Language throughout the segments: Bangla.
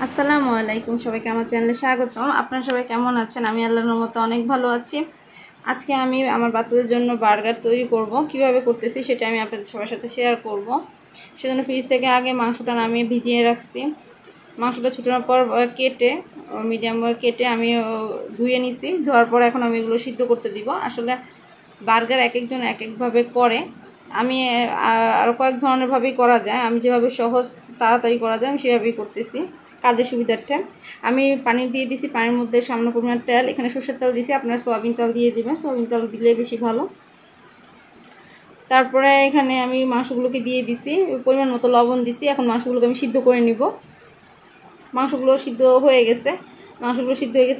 আসসালামু আলাইকুম, সবাইকে আমার চ্যানেলে স্বাগতম। আপনারা সবাই কেমন আছেন? আমি আল্লাহর রহমতে অনেক ভালো আছি। আজকে আমি আমার বাচ্চাদের জন্য বার্গার তৈরি করব। কিভাবে করতেছি সেটা আমি আপনাদের সবার সাথে শেয়ার করব। সেজন্য ফ্রিজ থেকে আগে মাংসটা নামিয়ে ভিজিয়ে রাখছি। মাংসটা ছুটানোর পর কেটে মিডিয়াম কেটে আমি ধুয়ে নিছি। ধোয়ার পর এখন আমি এগুলো সিদ্ধ করতে দিব। আসলে বার্গার এক একজন এক একভাবে করে। আমি আরও কয়েক ধরনের ভাবেই করা যায়। আমি যেভাবে সহজ তাড়াতাড়ি করা যায় আমি সেভাবেই করতেছি কাজের সুবিধার্থে। আমি পানি দিয়ে দিছি, পানির মধ্যে সামান্য পরিমাণ তেল, এখানে সরষের তেল দিছি, আপনারা সয়াবিন তেল দিয়ে দিবেন, সয়াবিন তেল দিলে বেশি ভালো। তারপরে এখানে আমি মাংসগুলোকে দিয়ে দিছি, পরিমাণ মতো লবণ দিছি। এখন মাংসগুলোকে আমি সিদ্ধ করে নিব। মাংসগুলো সিদ্ধ হয়ে গেছে,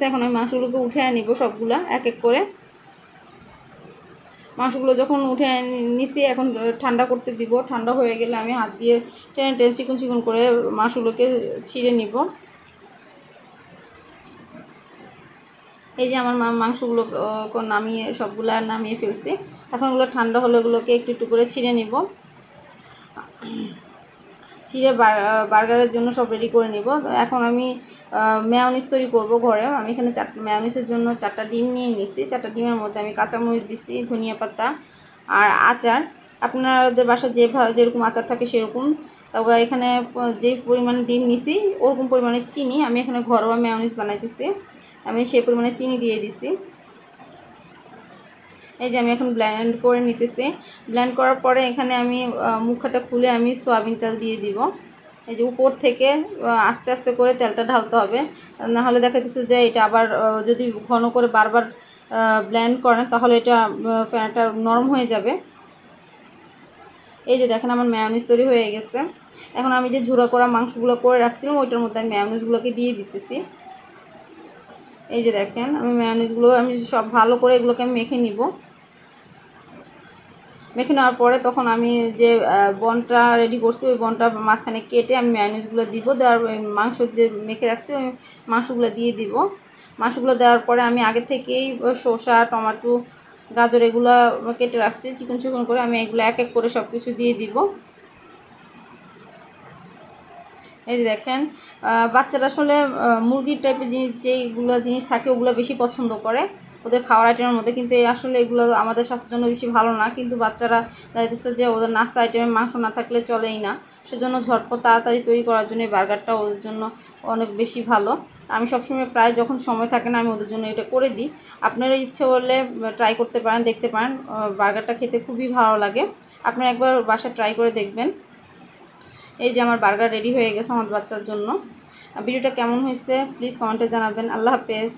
এখন আমি মাংসগুলোকে উঠে নিব সবগুলা এক এক করে। মাংসগুলো যখন উঠে নিছি এখন ঠান্ডা করতে দিব। ঠান্ডা হয়ে গেলে আমি হাত দিয়ে টেনে টেনে চিকন চিকন করে মাংসগুলোকে ছিঁড়ে নিব। এই যে আমার মাংসগুলো সবগুলা নামিয়ে ফেলছি। এখন ওগুলো ঠান্ডা হলে ওগুলোকে একটু একটু করে ছিঁড়ে নিব। ছিঁড়ে বার্গারের জন্য সব রেডি করে নিব। এখন আমি মেয়োনিজ তৈরি করব ঘরে। আমি এখানে মেয়োনিজের জন্য 4টা ডিম নিয়ে নিছি। 4টা ডিমের মধ্যে আমি কাঁচামরিচ দিছি, ধনিয়া পাতা আর আচার। আপনাদের বাসায় যেরকম আচার থাকে সেরকম। তারপর এখানে যে পরিমাণে ডিম নিছি ওরকম পরিমাণে চিনি, আমি এখানে ঘরোয়া মেয়োনিজ বানাইতেছি, আমি সেই পরিমাণে চিনি দিয়ে দিছি। এই যে আমি এখন ব্লেন্ড করে নিতেছি। ব্লেন্ড করার পরে এখানে আমি মুখটা খুলে আমি সয়াবিন তেল দিয়ে দিব। এই যে উপর থেকে আস্তে আস্তে করে তেলটা ঢালতে হবে, নাহলে দেখা যাচ্ছে যে এটা আবার যদি ঘন করে বারবার ব্লেন্ড করেন তাহলে এটা নরম হয়ে যাবে। এই যে দেখেন আমার মেয়োনিজ তৈরি হয়ে গেছে। এখন আমি যে ঝুড়া করা মাংসগুলো করে রাখছিলাম ওইটার মধ্যে আমি মেয়োনিজগুলোকে দিয়ে দিতেছি। এই যে দেখেন আমি মেয়োনিজগুলো আমি সব ভালো করে এগুলোকে আমি মেখে নিব। মেখে নেওয়ার পরে তখন আমি যে বনটা রেডি করছি ওই বনটা মাঝখানে কেটে আমি মেয়োনিজগুলো দিব। দেওয়ার মাংস যে মেখে রাখছি ওই মাংসগুলো দিয়ে দিব। মাংসগুলো দেওয়ার পরে আমি আগে থেকেই শসা, টমেটো, গাজর এগুলো কেটে রাখছি চিকন চিকন করে। আমি এগুলো এক এক করে সব কিছু দিয়ে দিব। এই যে দেখেন বাচ্চারা আসলে মুরগির টাইপের যেইগুলো জিনিস থাকে ওগুলো বেশি পছন্দ করে ওদের খাওয়ার আইটেমের মধ্যে, কিন্তু আসলে এগুলো আমাদের স্বাস্থ্যের জন্য বেশি ভালো না। কিন্তু বাচ্চারা দেখতেছে যে ওদের নাস্তা আইটেমে মাংস না থাকলে চলেই না, সেজন্য ঝটপট তাড়াতাড়ি তৈরি করার জন্য এই বার্গারটা ওদের জন্য অনেক বেশি ভালো। আমি সবসময় প্রায় যখন সময় থাকে না আমি ওদের জন্য এটা করে দিই। আপনারা ইচ্ছে করলে ট্রাই করতে পারেন, দেখতে পারেন। বার্গারটা খেতে খুবই ভালো লাগে, আপনারা একবার বাসায় ট্রাই করে দেখবেন। এই যে আমার বার্গার রেডি হয়ে গেছে আমার বাচ্চার জন্য। ভিডিওটা কেমন হয়েছে প্লিজ কমেন্টে জানাবেন। আল্লাহ হাফেজ।